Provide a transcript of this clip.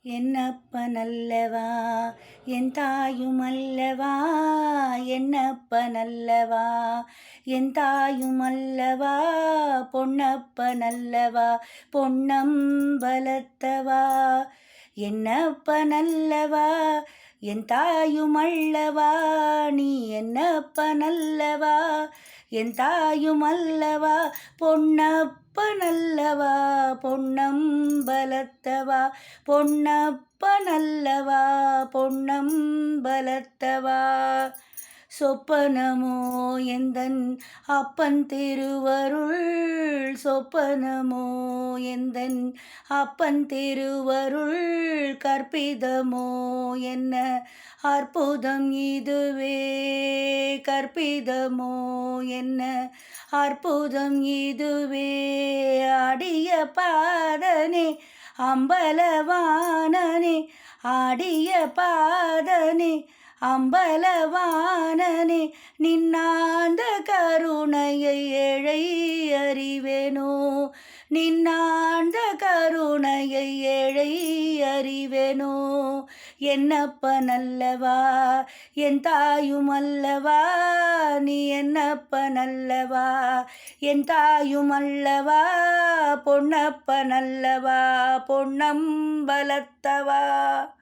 என்னப்பனல்லவா என் தாயுமல்லவா, என்னப்பனல்லவா என் தாயுமல்லவா, பொன்னப்பனல்லவா பொன்னம்பலத்தவா. என்னப்பனல்லவா என் தாயுமல்லவா, நீ என்னப்பனல்லவா என் தாயுமல்லவா, பொன்னப்பனல்லவா பொன்னம்பலத்தவா. பொன்னப்பனல்லவா பொன்னம்பலத்தவா. சொப்பனமோ எந்தன் அப்பன் திருவருள், சொப்பனமோ எந்தன் அப்பன் திருவருள், கற்பிதமோ என்ன அற்புதம் இதுவே, கற்பிதமோ என்ன அற்புதம் இதுவே. அடிய பாதனே அம்பலவாணனே, ஆடிய பாதனே அம்பலவாணனே, நின்னாந்த கருணையை ஏழை அறிவேனோ, நின்னாந்த கருணையை ஏழை அறிவேனோ. என்னப்பனல்லவா என் தாயுமல்லவா, நீ என்னப்பனல்லவா என் தாயுமல்லவா, பொன்னப்பனல்லவா பொன்னம்பலத்தவா.